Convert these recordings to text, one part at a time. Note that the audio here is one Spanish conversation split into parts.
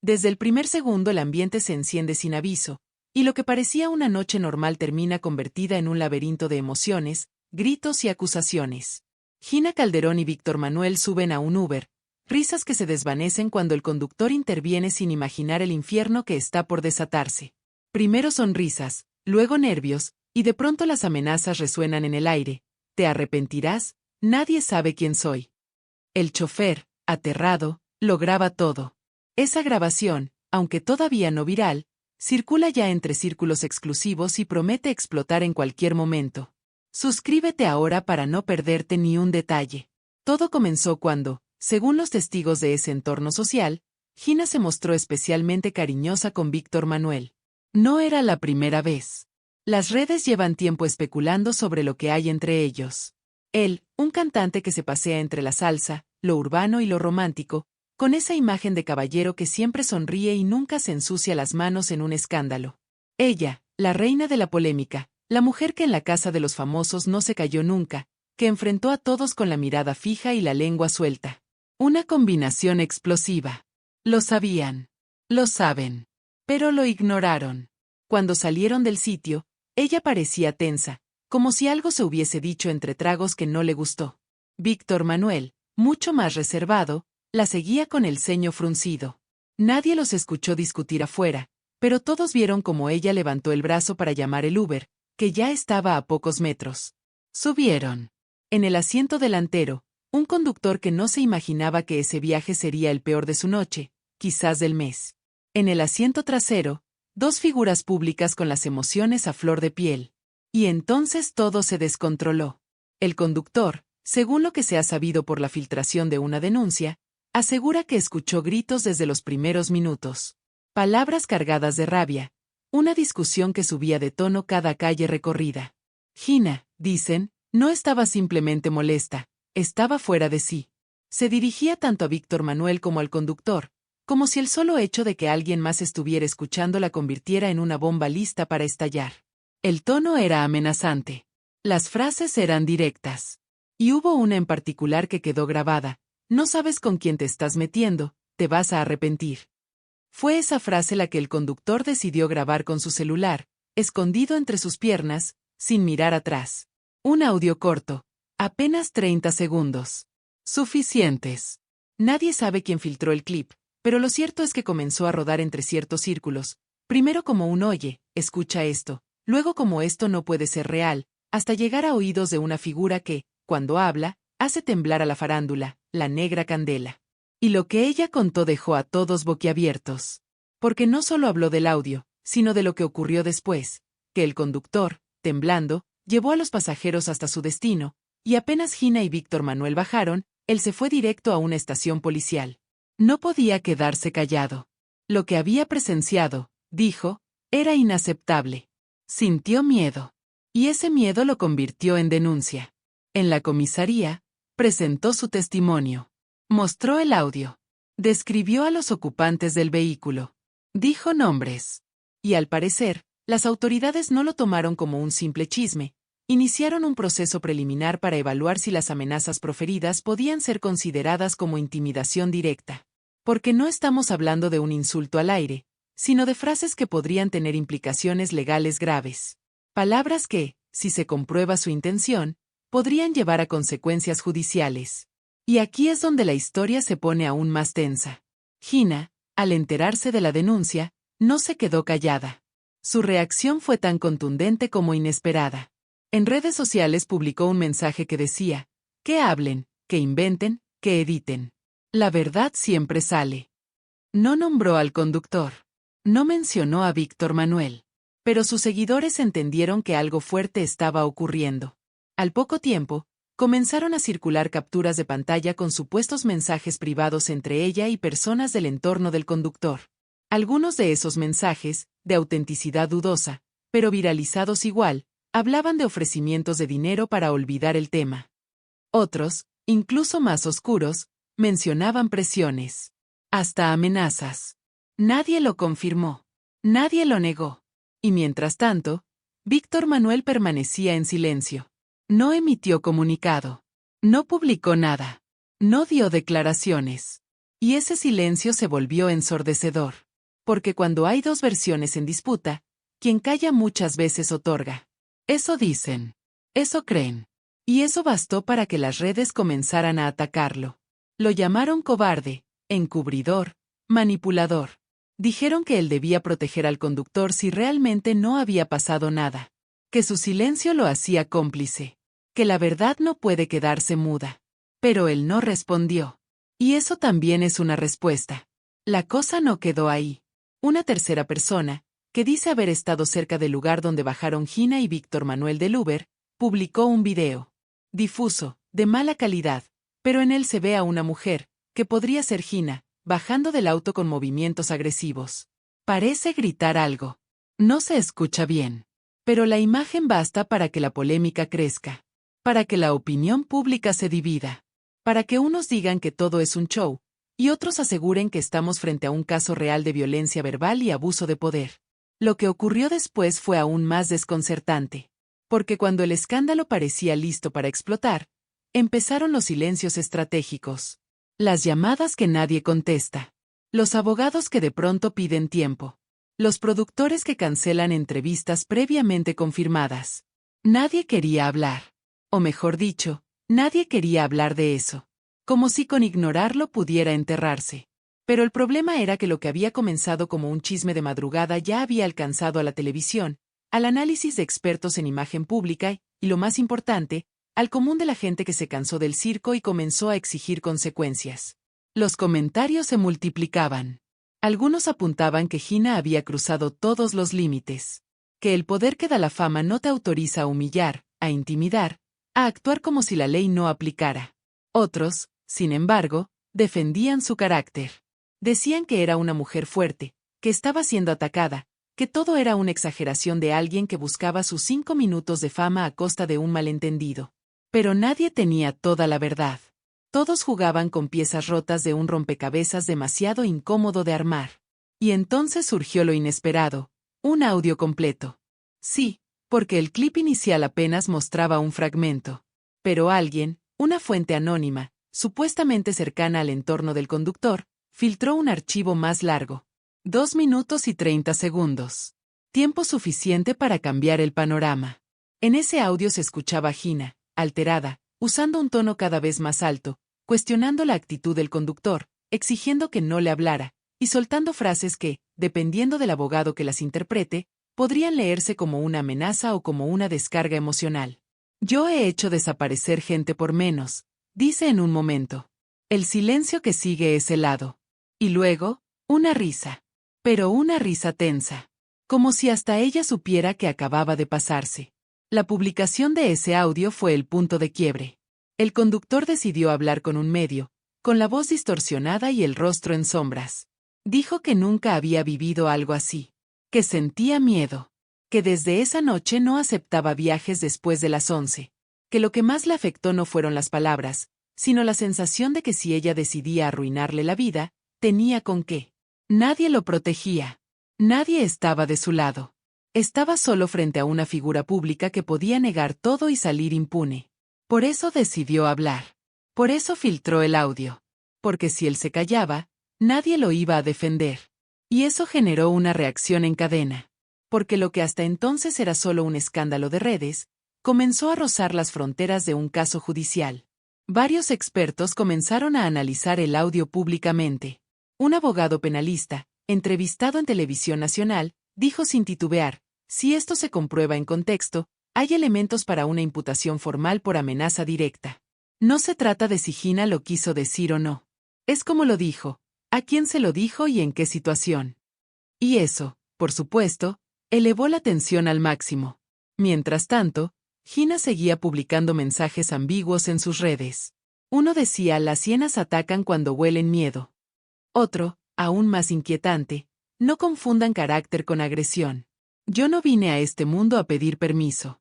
Desde el primer segundo el ambiente se enciende sin aviso, y lo que parecía una noche normal termina convertida en un laberinto de emociones, gritos y acusaciones. Gina Calderón y Víctor Manuel suben a un Uber, risas que se desvanecen cuando el conductor interviene sin imaginar el infierno que está por desatarse. Primero sonrisas, luego nervios, y de pronto las amenazas resuenan en el aire. Te arrepentirás, nadie sabe quién soy. El chofer, aterrado, lo graba todo. Esa grabación, aunque todavía no viral, circula ya entre círculos exclusivos y promete explotar en cualquier momento. Suscríbete ahora para no perderte ni un detalle. Todo comenzó cuando, según los testigos de ese entorno social, Gina se mostró especialmente cariñosa con Víctor Manuel. No era la primera vez. Las redes llevan tiempo especulando sobre lo que hay entre ellos. Él, un cantante que se pasea entre la salsa, lo urbano y lo romántico, con esa imagen de caballero que siempre sonríe y nunca se ensucia las manos en un escándalo. Ella, la reina de la polémica, la mujer que en la casa de los famosos no se cayó nunca, que enfrentó a todos con la mirada fija y la lengua suelta. Una combinación explosiva. Lo sabían. Lo saben. Pero lo ignoraron. Cuando salieron del sitio, ella parecía tensa, como si algo se hubiese dicho entre tragos que no le gustó. Víctor Manuel, mucho más reservado, la seguía con el ceño fruncido. Nadie los escuchó discutir afuera, pero todos vieron cómo ella levantó el brazo para llamar el Uber, que ya estaba a pocos metros. Subieron. En el asiento delantero, un conductor que no se imaginaba que ese viaje sería el peor de su noche, quizás del mes. En el asiento trasero, dos figuras públicas con las emociones a flor de piel. Y entonces todo se descontroló. El conductor, según lo que se ha sabido por la filtración de una denuncia, asegura que escuchó gritos desde los primeros minutos. Palabras cargadas de rabia. Una discusión que subía de tono cada calle recorrida. Gina, dicen, no estaba simplemente molesta, estaba fuera de sí. Se dirigía tanto a Víctor Manuel como al conductor, como si el solo hecho de que alguien más estuviera escuchando la convirtiera en una bomba lista para estallar. El tono era amenazante. Las frases eran directas. Y hubo una en particular que quedó grabada: no sabes con quién te estás metiendo, te vas a arrepentir. Fue esa frase la que el conductor decidió grabar con su celular, escondido entre sus piernas, sin mirar atrás. Un audio corto, apenas 30 segundos. Suficientes. Nadie sabe quién filtró el clip, pero lo cierto es que comenzó a rodar entre ciertos círculos, primero como un oye, escucha esto, luego como esto no puede ser real, hasta llegar a oídos de una figura que, cuando habla, hace temblar a la farándula, la Negra Candela. Y lo que ella contó dejó a todos boquiabiertos. Porque no solo habló del audio, sino de lo que ocurrió después, que el conductor, temblando, llevó a los pasajeros hasta su destino, y apenas Gina y Víctor Manuel bajaron, él se fue directo a una estación policial. No podía quedarse callado. Lo que había presenciado, dijo, era inaceptable. Sintió miedo. Y ese miedo lo convirtió en denuncia. En la comisaría, presentó su testimonio. Mostró el audio. Describió a los ocupantes del vehículo. Dijo nombres. Y al parecer, las autoridades no lo tomaron como un simple chisme. Iniciaron un proceso preliminar para evaluar si las amenazas proferidas podían ser consideradas como intimidación directa. Porque no estamos hablando de un insulto al aire, sino de frases que podrían tener implicaciones legales graves. Palabras que, si se comprueba su intención, podrían llevar a consecuencias judiciales. Y aquí es donde la historia se pone aún más tensa. Gina, al enterarse de la denuncia, no se quedó callada. Su reacción fue tan contundente como inesperada. En redes sociales publicó un mensaje que decía: que hablen, que inventen, que editen. La verdad siempre sale. No nombró al conductor. No mencionó a Víctor Manuel. Pero sus seguidores entendieron que algo fuerte estaba ocurriendo. Al poco tiempo, comenzaron a circular capturas de pantalla con supuestos mensajes privados entre ella y personas del entorno del conductor. Algunos de esos mensajes, de autenticidad dudosa, pero viralizados igual, hablaban de ofrecimientos de dinero para olvidar el tema. Otros, incluso más oscuros, mencionaban presiones. Hasta amenazas. Nadie lo confirmó. Nadie lo negó. Y mientras tanto, Víctor Manuel permanecía en silencio. No emitió comunicado. No publicó nada. No dio declaraciones. Y ese silencio se volvió ensordecedor. Porque cuando hay dos versiones en disputa, quien calla muchas veces otorga. Eso dicen. Eso creen. Y eso bastó para que las redes comenzaran a atacarlo. Lo llamaron cobarde, encubridor, manipulador. Dijeron que él debía proteger al conductor si realmente no había pasado nada. Que su silencio lo hacía cómplice. Que la verdad no puede quedarse muda. Pero él no respondió. Y eso también es una respuesta. La cosa no quedó ahí. Una tercera persona, que dice haber estado cerca del lugar donde bajaron Gina y Víctor Manuel del Uber, publicó un video. Difuso, de mala calidad, pero en él se ve a una mujer, que podría ser Gina, bajando del auto con movimientos agresivos. Parece gritar algo. No se escucha bien. Pero la imagen basta para que la polémica crezca. Para que la opinión pública se divida. Para que unos digan que todo es un show, y otros aseguren que estamos frente a un caso real de violencia verbal y abuso de poder. Lo que ocurrió después fue aún más desconcertante. Porque cuando el escándalo parecía listo para explotar, empezaron los silencios estratégicos. Las llamadas que nadie contesta. Los abogados que de pronto piden tiempo. Los productores que cancelan entrevistas previamente confirmadas. Nadie quería hablar. O mejor dicho, nadie quería hablar de eso. Como si con ignorarlo pudiera enterrarse. Pero el problema era que lo que había comenzado como un chisme de madrugada ya había alcanzado a la televisión, al análisis de expertos en imagen pública y, lo más importante, al común de la gente que se cansó del circo y comenzó a exigir consecuencias. Los comentarios se multiplicaban. Algunos apuntaban que Gina había cruzado todos los límites. Que el poder que da la fama no te autoriza a humillar, a intimidar, a actuar como si la ley no aplicara. Otros, sin embargo, defendían su carácter. Decían que era una mujer fuerte, que estaba siendo atacada, que todo era una exageración de alguien que buscaba sus 5 minutos de fama a costa de un malentendido. Pero nadie tenía toda la verdad. Todos jugaban con piezas rotas de un rompecabezas demasiado incómodo de armar. Y entonces surgió lo inesperado, un audio completo. Sí, porque el clip inicial apenas mostraba un fragmento. Pero alguien, una fuente anónima, supuestamente cercana al entorno del conductor, filtró un archivo más largo. 2 minutos y 30 segundos. Tiempo suficiente para cambiar el panorama. En ese audio se escuchaba a Gina, alterada, usando un tono cada vez más alto, cuestionando la actitud del conductor, exigiendo que no le hablara, y soltando frases que, dependiendo del abogado que las interprete, podrían leerse como una amenaza o como una descarga emocional. Yo he hecho desaparecer gente por menos, dice en un momento. El silencio que sigue es helado. Y luego, una risa. Pero una risa tensa. Como si hasta ella supiera que acababa de pasarse. La publicación de ese audio fue el punto de quiebre. El conductor decidió hablar con un medio, con la voz distorsionada y el rostro en sombras. Dijo que nunca había vivido algo así. Que sentía miedo. Que desde esa noche no aceptaba viajes después de las 11. Que lo que más le afectó no fueron las palabras, sino la sensación de que si ella decidía arruinarle la vida, tenía con qué. Nadie lo protegía. Nadie estaba de su lado. Estaba solo frente a una figura pública que podía negar todo y salir impune. Por eso decidió hablar. Por eso filtró el audio. Porque si él se callaba, nadie lo iba a defender. Y eso generó una reacción en cadena. Porque lo que hasta entonces era solo un escándalo de redes, comenzó a rozar las fronteras de un caso judicial. Varios expertos comenzaron a analizar el audio públicamente. Un abogado penalista, entrevistado en Televisión Nacional, dijo sin titubear, si esto se comprueba en contexto, hay elementos para una imputación formal por amenaza directa. No se trata de si Gina lo quiso decir o no. Es como lo dijo, a quién se lo dijo y en qué situación. Y eso, por supuesto, elevó la tensión al máximo. Mientras tanto, Gina seguía publicando mensajes ambiguos en sus redes. Uno decía, las hienas atacan cuando huelen miedo. Otro, aún más inquietante, no confundan carácter con agresión. Yo no vine a este mundo a pedir permiso.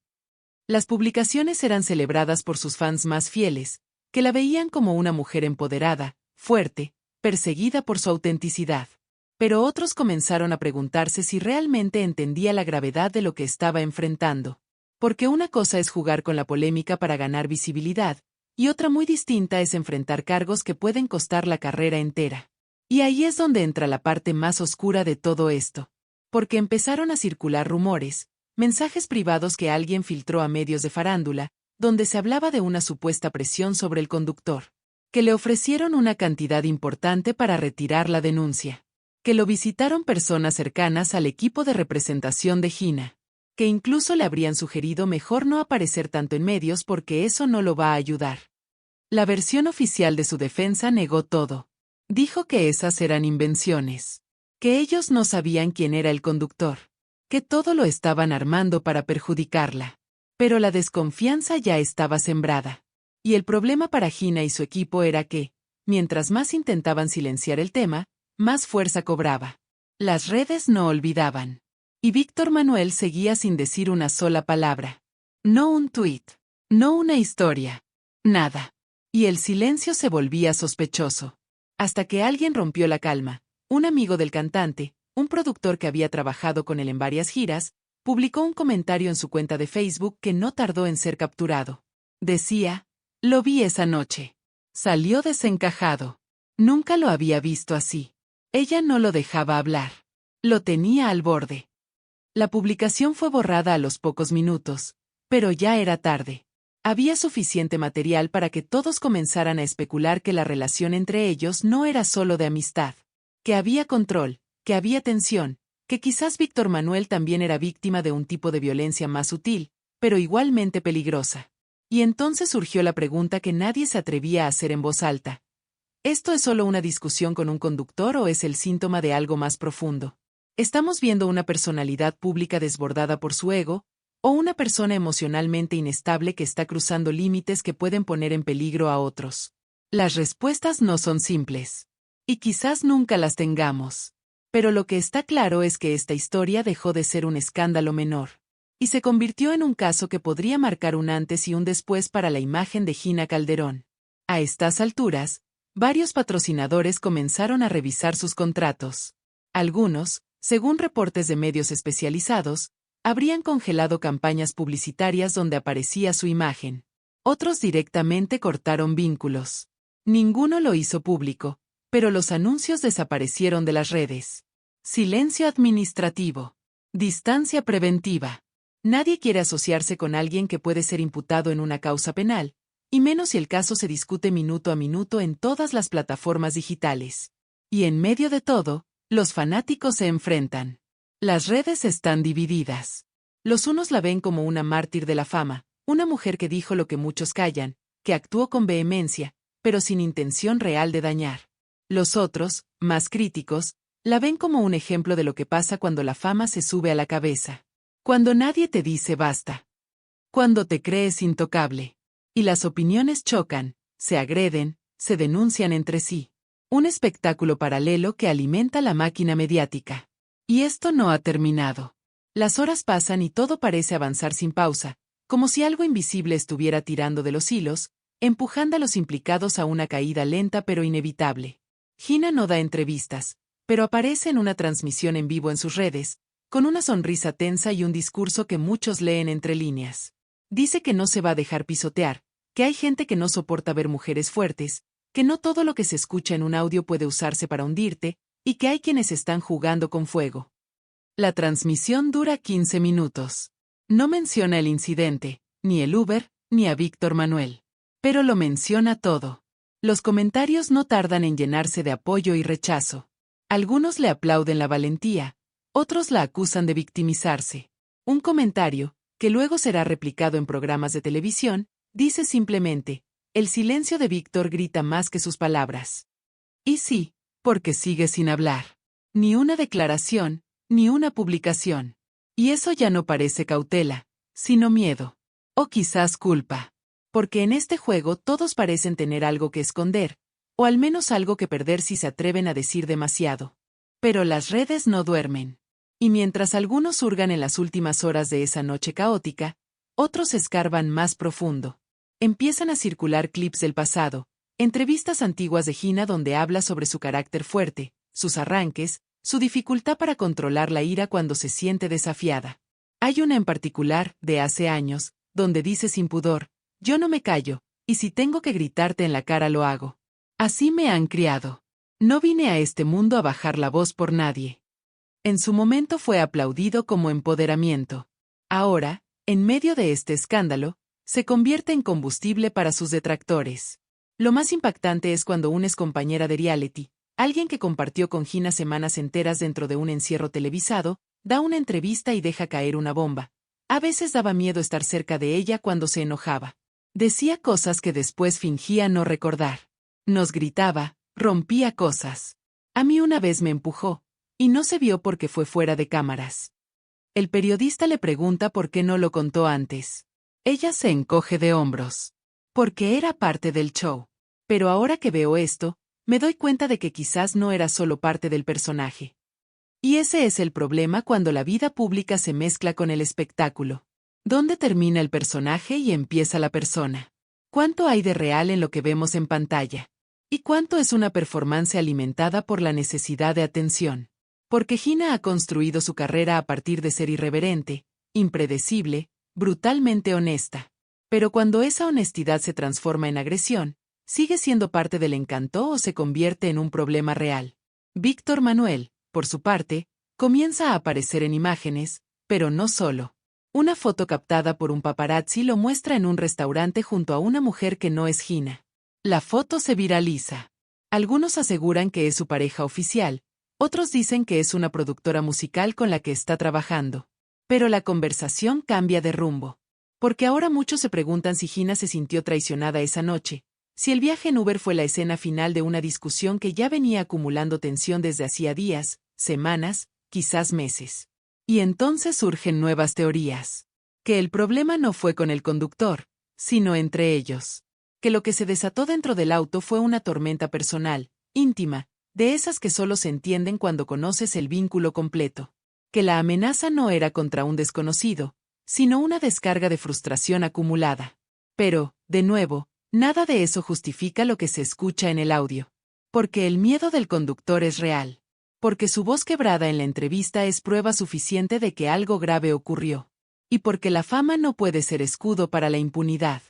Las publicaciones eran celebradas por sus fans más fieles, que la veían como una mujer empoderada, fuerte, perseguida por su autenticidad. Pero otros comenzaron a preguntarse si realmente entendía la gravedad de lo que estaba enfrentando. Porque una cosa es jugar con la polémica para ganar visibilidad, y otra muy distinta es enfrentar cargos que pueden costar la carrera entera. Y ahí es donde entra la parte más oscura de todo esto. Porque empezaron a circular rumores, mensajes privados que alguien filtró a medios de farándula, donde se hablaba de una supuesta presión sobre el conductor. Que le ofrecieron una cantidad importante para retirar la denuncia. Que lo visitaron personas cercanas al equipo de representación de Gina. Que incluso le habrían sugerido mejor no aparecer tanto en medios porque eso no lo va a ayudar. La versión oficial de su defensa negó todo. Dijo que esas eran invenciones. Que ellos no sabían quién era el conductor. Que todo lo estaban armando para perjudicarla. Pero la desconfianza ya estaba sembrada. Y el problema para Gina y su equipo era que, mientras más intentaban silenciar el tema, más fuerza cobraba. Las redes no olvidaban. Y Víctor Manuel seguía sin decir una sola palabra. No un tuit. No una historia. Nada. Y el silencio se volvía sospechoso. Hasta que alguien rompió la calma. Un amigo del cantante, un productor que había trabajado con él en varias giras, publicó un comentario en su cuenta de Facebook que no tardó en ser capturado. Decía: lo vi esa noche. Salió desencajado. Nunca lo había visto así. Ella no lo dejaba hablar. Lo tenía al borde. La publicación fue borrada a los pocos minutos, pero ya era tarde. Había suficiente material para que todos comenzaran a especular que la relación entre ellos no era solo de amistad. Que había control, que había tensión, que quizás Víctor Manuel también era víctima de un tipo de violencia más sutil, pero igualmente peligrosa. Y entonces surgió la pregunta que nadie se atrevía a hacer en voz alta. ¿Esto es solo una discusión con un conductor o es el síntoma de algo más profundo? ¿Estamos viendo una personalidad pública desbordada por su ego, o una persona emocionalmente inestable que está cruzando límites que pueden poner en peligro a otros? Las respuestas no son simples. Y quizás nunca las tengamos. Pero lo que está claro es que esta historia dejó de ser un escándalo menor. Y se convirtió en un caso que podría marcar un antes y un después para la imagen de Gina Calderón. A estas alturas, varios patrocinadores comenzaron a revisar sus contratos. Algunos, según reportes de medios especializados, habrían congelado campañas publicitarias donde aparecía su imagen. Otros directamente cortaron vínculos. Ninguno lo hizo público, pero los anuncios desaparecieron de las redes. Silencio administrativo. Distancia preventiva. Nadie quiere asociarse con alguien que puede ser imputado en una causa penal, y menos si el caso se discute minuto a minuto en todas las plataformas digitales. Y en medio de todo, los fanáticos se enfrentan. Las redes están divididas. Los unos la ven como una mártir de la fama, una mujer que dijo lo que muchos callan, que actuó con vehemencia, pero sin intención real de dañar. Los otros, más críticos, la ven como un ejemplo de lo que pasa cuando la fama se sube a la cabeza. Cuando nadie te dice basta. Cuando te crees intocable. Y las opiniones chocan, se agreden, se denuncian entre sí. Un espectáculo paralelo que alimenta la máquina mediática. Y esto no ha terminado. Las horas pasan y todo parece avanzar sin pausa, como si algo invisible estuviera tirando de los hilos, empujando a los implicados a una caída lenta pero inevitable. Gina no da entrevistas, pero aparece en una transmisión en vivo en sus redes, con una sonrisa tensa y un discurso que muchos leen entre líneas. Dice que no se va a dejar pisotear, que hay gente que no soporta ver mujeres fuertes, que no todo lo que se escucha en un audio puede usarse para hundirte, y que hay quienes están jugando con fuego. La transmisión dura 15 minutos. No menciona el incidente, ni el Uber, ni a Víctor Manuel. Pero lo menciona todo. Los comentarios no tardan en llenarse de apoyo y rechazo. Algunos le aplauden la valentía, otros la acusan de victimizarse. Un comentario, que luego será replicado en programas de televisión, dice simplemente: el silencio de Víctor grita más que sus palabras. Y sí, porque sigue sin hablar. Ni una declaración, ni una publicación. Y eso ya no parece cautela, sino miedo. O quizás culpa. Porque en este juego todos parecen tener algo que esconder, o al menos algo que perder si se atreven a decir demasiado. Pero las redes no duermen. Y mientras algunos hurgan en las últimas horas de esa noche caótica, otros escarban más profundo. Empiezan a circular clips del pasado, entrevistas antiguas de Gina donde habla sobre su carácter fuerte, sus arranques, su dificultad para controlar la ira cuando se siente desafiada. Hay una en particular, de hace años, donde dice sin pudor: yo no me callo, y si tengo que gritarte en la cara lo hago. Así me han criado. No vine a este mundo a bajar la voz por nadie. En su momento fue aplaudido como empoderamiento. Ahora, en medio de este escándalo, se convierte en combustible para sus detractores. Lo más impactante es cuando una excompañera de reality, alguien que compartió con Gina semanas enteras dentro de un encierro televisado, da una entrevista y deja caer una bomba. A veces daba miedo estar cerca de ella cuando se enojaba. Decía cosas que después fingía no recordar. Nos gritaba, rompía cosas. A mí una vez me empujó, y no se vio porque fue fuera de cámaras. El periodista le pregunta por qué no lo contó antes. Ella se encoge de hombros. Porque era parte del show. Pero ahora que veo esto, me doy cuenta de que quizás no era solo parte del personaje. Y ese es el problema cuando la vida pública se mezcla con el espectáculo. ¿Dónde termina el personaje y empieza la persona? ¿Cuánto hay de real en lo que vemos en pantalla? ¿Y cuánto es una performance alimentada por la necesidad de atención? Porque Gina ha construido su carrera a partir de ser irreverente, impredecible, brutalmente honesta. Pero cuando esa honestidad se transforma en agresión, ¿sigue siendo parte del encanto o se convierte en un problema real? Víctor Manuel, por su parte, comienza a aparecer en imágenes, pero no solo. Una foto captada por un paparazzi lo muestra en un restaurante junto a una mujer que no es Gina. La foto se viraliza. Algunos aseguran que es su pareja oficial, otros dicen que es una productora musical con la que está trabajando. Pero la conversación cambia de rumbo. Porque ahora muchos se preguntan si Gina se sintió traicionada esa noche, si el viaje en Uber fue la escena final de una discusión que ya venía acumulando tensión desde hacía días, semanas, quizás meses. Y entonces surgen nuevas teorías. Que el problema no fue con el conductor, sino entre ellos. Que lo que se desató dentro del auto fue una tormenta personal, íntima, de esas que solo se entienden cuando conoces el vínculo completo. Que la amenaza no era contra un desconocido, sino una descarga de frustración acumulada. Pero, de nuevo, nada de eso justifica lo que se escucha en el audio. Porque el miedo del conductor es real. Porque su voz quebrada en la entrevista es prueba suficiente de que algo grave ocurrió. Y porque la fama no puede ser escudo para la impunidad.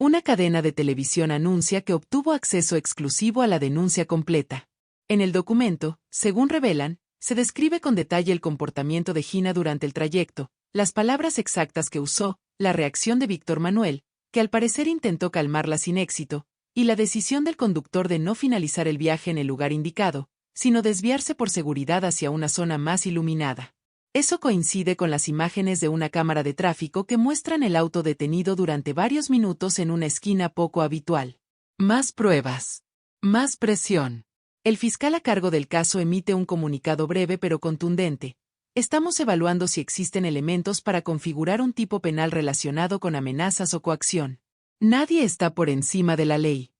Una cadena de televisión anuncia que obtuvo acceso exclusivo a la denuncia completa. En el documento, según revelan, se describe con detalle el comportamiento de Gina durante el trayecto, las palabras exactas que usó, la reacción de Víctor Manuel, que al parecer intentó calmarla sin éxito, y la decisión del conductor de no finalizar el viaje en el lugar indicado, sino desviarse por seguridad hacia una zona más iluminada. Eso coincide con las imágenes de una cámara de tráfico que muestran el auto detenido durante varios minutos en una esquina poco habitual. Más pruebas. Más presión. El fiscal a cargo del caso emite un comunicado breve pero contundente. Estamos evaluando si existen elementos para configurar un tipo penal relacionado con amenazas o coacción. Nadie está por encima de la ley.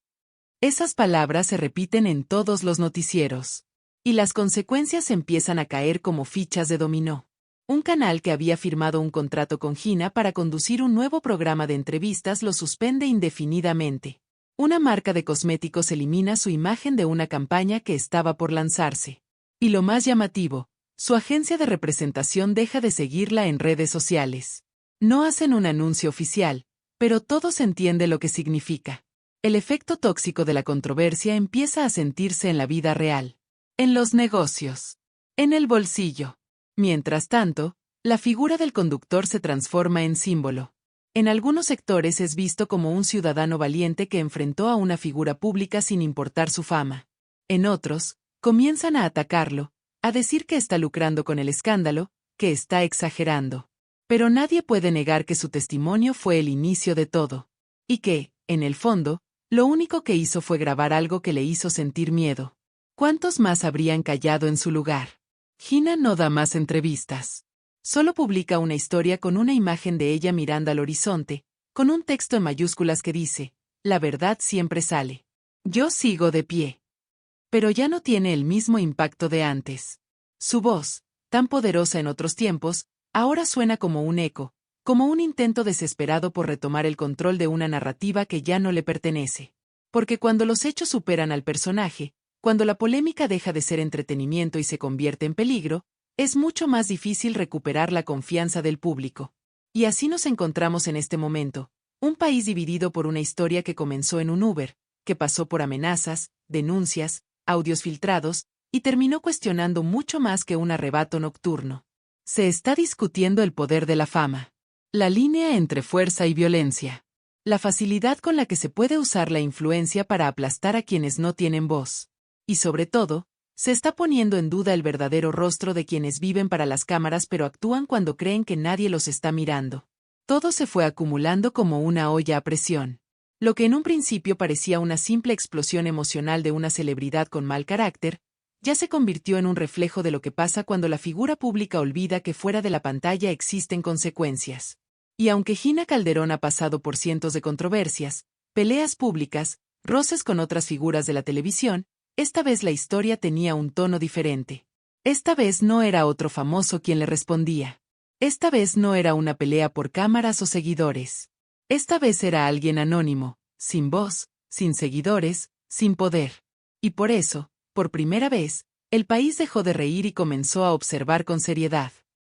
Esas palabras se repiten en todos los noticieros. Y las consecuencias empiezan a caer como fichas de dominó. Un canal que había firmado un contrato con Gina para conducir un nuevo programa de entrevistas lo suspende indefinidamente. Una marca de cosméticos elimina su imagen de una campaña que estaba por lanzarse. Y lo más llamativo, su agencia de representación deja de seguirla en redes sociales. No hacen un anuncio oficial, pero todos entienden lo que significa. El efecto tóxico de la controversia empieza a sentirse en la vida real. En los negocios. En el bolsillo. Mientras tanto, la figura del conductor se transforma en símbolo. En algunos sectores es visto como un ciudadano valiente que enfrentó a una figura pública sin importar su fama. En otros, comienzan a atacarlo, a decir que está lucrando con el escándalo, que está exagerando. Pero nadie puede negar que su testimonio fue el inicio de todo. Y que, en el fondo, lo único que hizo fue grabar algo que le hizo sentir miedo. ¿Cuántos más habrían callado en su lugar? Gina no da más entrevistas. Solo publica una historia con una imagen de ella mirando al horizonte, con un texto en mayúsculas que dice, la verdad siempre sale. Yo sigo de pie. Pero ya no tiene el mismo impacto de antes. Su voz, tan poderosa en otros tiempos, ahora suena como un eco, como un intento desesperado por retomar el control de una narrativa que ya no le pertenece. Porque cuando los hechos superan al personaje, cuando la polémica deja de ser entretenimiento y se convierte en peligro, es mucho más difícil recuperar la confianza del público. Y así nos encontramos en este momento, un país dividido por una historia que comenzó en un Uber, que pasó por amenazas, denuncias, audios filtrados, y terminó cuestionando mucho más que un arrebato nocturno. Se está discutiendo el poder de la fama. La línea entre fuerza y violencia. La facilidad con la que se puede usar la influencia para aplastar a quienes no tienen voz. Y sobre todo, se está poniendo en duda el verdadero rostro de quienes viven para las cámaras pero actúan cuando creen que nadie los está mirando. Todo se fue acumulando como una olla a presión. Lo que en un principio parecía una simple explosión emocional de una celebridad con mal carácter, ya se convirtió en un reflejo de lo que pasa cuando la figura pública olvida que fuera de la pantalla existen consecuencias. Y aunque Gina Calderón ha pasado por cientos de controversias, peleas públicas, roces con otras figuras de la televisión, esta vez la historia tenía un tono diferente. Esta vez no era otro famoso quien le respondía. Esta vez no era una pelea por cámaras o seguidores. Esta vez era alguien anónimo, sin voz, sin seguidores, sin poder. Y por eso, por primera vez, el país dejó de reír y comenzó a observar con seriedad.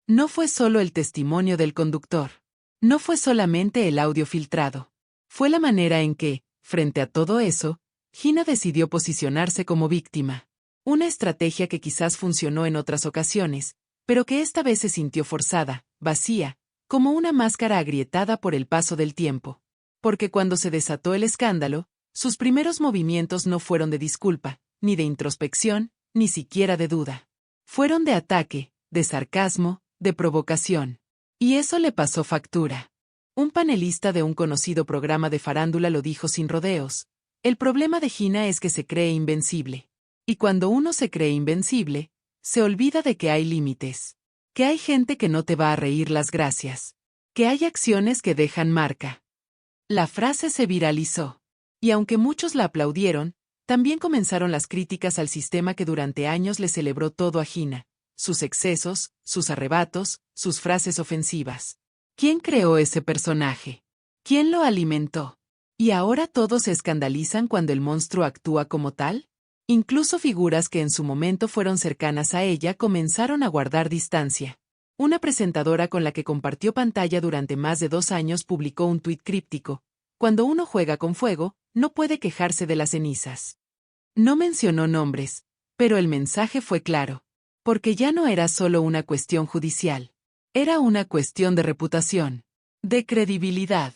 No fue solo el testimonio del conductor. No fue solamente el audio filtrado. Fue la manera en que, frente a todo eso, Gina decidió posicionarse como víctima. Una estrategia que quizás funcionó en otras ocasiones, pero que esta vez se sintió forzada, vacía, como una máscara agrietada por el paso del tiempo. Porque cuando se desató el escándalo, sus primeros movimientos no fueron de disculpa, ni de introspección, ni siquiera de duda. Fueron de ataque, de sarcasmo, de provocación. Y eso le pasó factura. Un panelista de un conocido programa de farándula lo dijo sin rodeos. El problema de Gina es que se cree invencible. Y cuando uno se cree invencible, se olvida de que hay límites. Que hay gente que no te va a reír las gracias. Que hay acciones que dejan marca. La frase se viralizó. Y aunque muchos la aplaudieron, también comenzaron las críticas al sistema que durante años le celebró todo a Gina. Sus excesos, sus arrebatos, sus frases ofensivas. ¿Quién creó ese personaje? ¿Quién lo alimentó? ¿Y ahora todos se escandalizan cuando el monstruo actúa como tal? Incluso figuras que en su momento fueron cercanas a ella comenzaron a guardar distancia. Una presentadora con la que compartió pantalla durante más de 2 años publicó un tuit críptico. Cuando uno juega con fuego, no puede quejarse de las cenizas. No mencionó nombres, pero el mensaje fue claro. Porque ya no era solo una cuestión judicial. Era una cuestión de reputación, de credibilidad.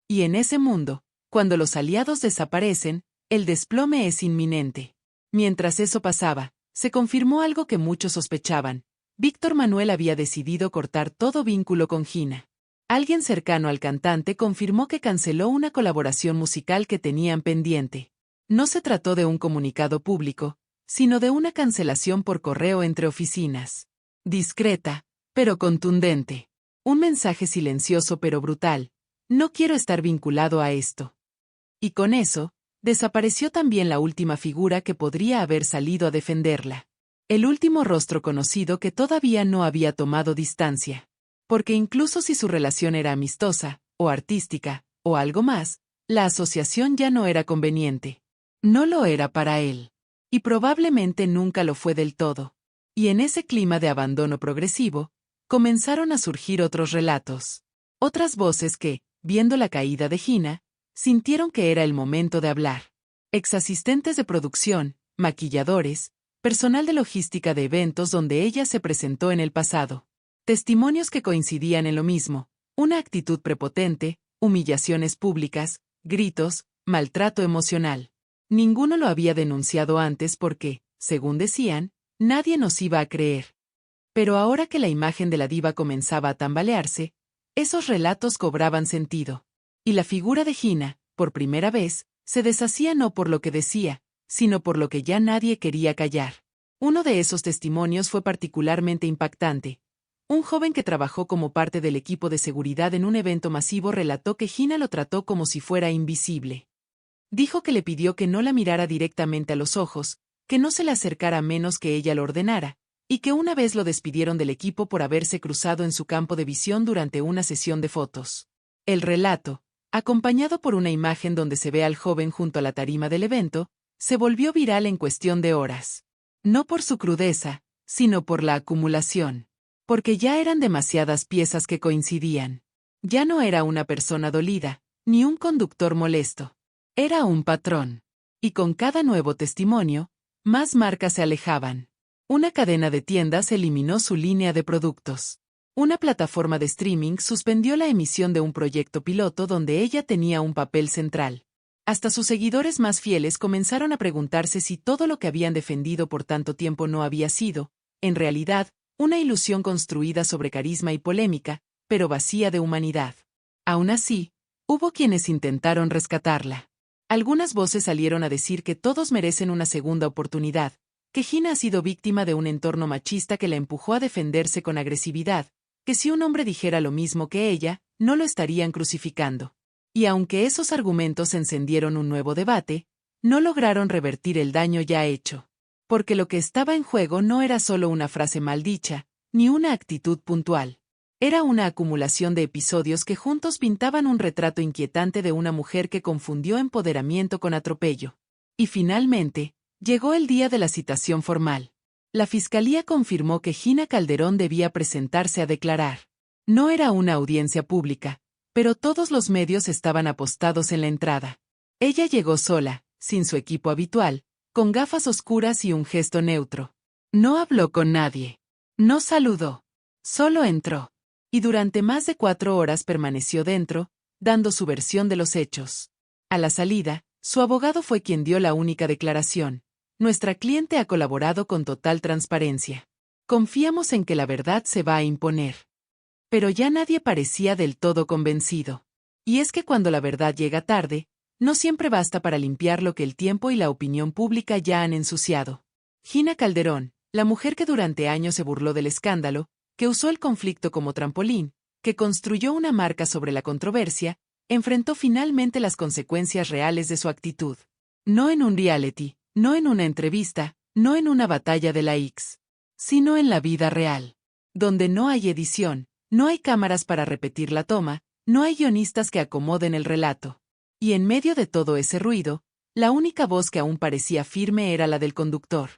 Y en ese mundo, cuando los aliados desaparecen, el desplome es inminente. Mientras eso pasaba, se confirmó algo que muchos sospechaban. Víctor Manuel había decidido cortar todo vínculo con Gina. Alguien cercano al cantante confirmó que canceló una colaboración musical que tenían pendiente. No se trató de un comunicado público, sino de una cancelación por correo entre oficinas. Discreta, pero contundente. Un mensaje silencioso pero brutal. No quiero estar vinculado a esto. Y con eso, desapareció también la última figura que podría haber salido a defenderla. El último rostro conocido que todavía no había tomado distancia. Porque incluso si su relación era amistosa, o artística, o algo más, la asociación ya no era conveniente. No lo era para él. Y probablemente nunca lo fue del todo. Y en ese clima de abandono progresivo, comenzaron a surgir otros relatos. Otras voces que, viendo la caída de Gina, sintieron que era el momento de hablar. Exasistentes de producción, maquilladores, personal de logística de eventos donde ella se presentó en el pasado. Testimonios que coincidían en lo mismo, una actitud prepotente, humillaciones públicas, gritos, maltrato emocional. Ninguno lo había denunciado antes porque, según decían, nadie nos iba a creer. Pero ahora que la imagen de la diva comenzaba a tambalearse, esos relatos cobraban sentido. Y la figura de Gina, por primera vez, se deshacía no por lo que decía, sino por lo que ya nadie quería callar. Uno de esos testimonios fue particularmente impactante. Un joven que trabajó como parte del equipo de seguridad en un evento masivo relató que Gina lo trató como si fuera invisible. Dijo que le pidió que no la mirara directamente a los ojos, que no se le acercara a menos que ella lo ordenara, y que una vez lo despidieron del equipo por haberse cruzado en su campo de visión durante una sesión de fotos. El relato, acompañado por una imagen donde se ve al joven junto a la tarima del evento, se volvió viral en cuestión de horas. No por su crudeza, sino por la acumulación. Porque ya eran demasiadas piezas que coincidían. Ya no era una persona dolida, ni un conductor molesto. Era un patrón. Y con cada nuevo testimonio, Más marcas se alejaban. Una cadena de tiendas eliminó su línea de productos. Una plataforma de streaming suspendió la emisión de un proyecto piloto donde ella tenía un papel central. Hasta sus seguidores más fieles comenzaron a preguntarse si todo lo que habían defendido por tanto tiempo no había sido, en realidad, una ilusión construida sobre carisma y polémica, pero vacía de humanidad. Aún así, hubo quienes intentaron rescatarla. Algunas voces salieron a decir que todos merecen una segunda oportunidad, que Hina ha sido víctima de un entorno machista que la empujó a defenderse con agresividad, que si un hombre dijera lo mismo que ella, no lo estarían crucificando. Y aunque esos argumentos encendieron un nuevo debate, no lograron revertir el daño ya hecho. Porque lo que estaba en juego no era solo una frase mal dicha, ni una actitud puntual. Era una acumulación de episodios que juntos pintaban un retrato inquietante de una mujer que confundió empoderamiento con atropello. Y finalmente, llegó el día de la citación formal. La fiscalía confirmó que Hina Calderón debía presentarse a declarar. No era una audiencia pública, pero todos los medios estaban apostados en la entrada. Ella llegó sola, sin su equipo habitual, con gafas oscuras y un gesto neutro. No habló con nadie. No saludó. Solo entró. Y durante más de 4 horas permaneció dentro, dando su versión de los hechos. A la salida, su abogado fue quien dio la única declaración. Nuestra cliente ha colaborado con total transparencia. Confiamos en que la verdad se va a imponer. Pero ya nadie parecía del todo convencido. Y es que cuando la verdad llega tarde, no siempre basta para limpiar lo que el tiempo y la opinión pública ya han ensuciado. Hina Calderón, la mujer que durante años se burló del escándalo, que usó el conflicto como trampolín, que construyó una marca sobre la controversia, enfrentó finalmente las consecuencias reales de su actitud. No en un reality, no en una entrevista, no en una batalla de la X, sino en la vida real, donde no hay edición, no hay cámaras para repetir la toma, no hay guionistas que acomoden el relato. Y en medio de todo ese ruido, la única voz que aún parecía firme era la del conductor.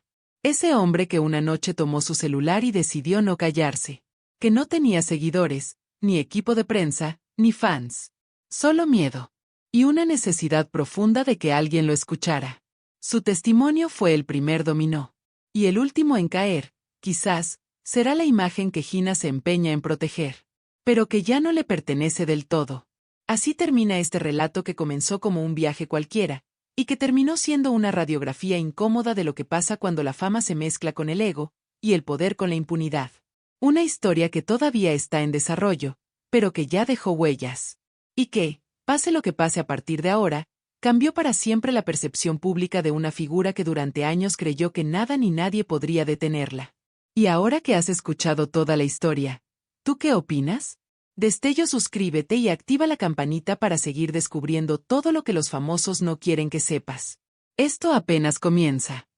Ese hombre que una noche tomó su celular y decidió no callarse. Que no tenía seguidores, ni equipo de prensa, ni fans. Solo miedo. Y una necesidad profunda de que alguien lo escuchara. Su testimonio fue el primer dominó. Y el último en caer, quizás, será la imagen que Hina se empeña en proteger. Pero que ya no le pertenece del todo. Así termina este relato que comenzó como un viaje cualquiera, y que terminó siendo una radiografía incómoda de lo que pasa cuando la fama se mezcla con el ego, y el poder con la impunidad. Una historia que todavía está en desarrollo, pero que ya dejó huellas. Y que, pase lo que pase a partir de ahora, cambió para siempre la percepción pública de una figura que durante años creyó que nada ni nadie podría detenerla. Y ahora que has escuchado toda la historia, ¿tú qué opinas? Destello, suscríbete y activa la campanita para seguir descubriendo todo lo que los famosos no quieren que sepas. Esto apenas comienza.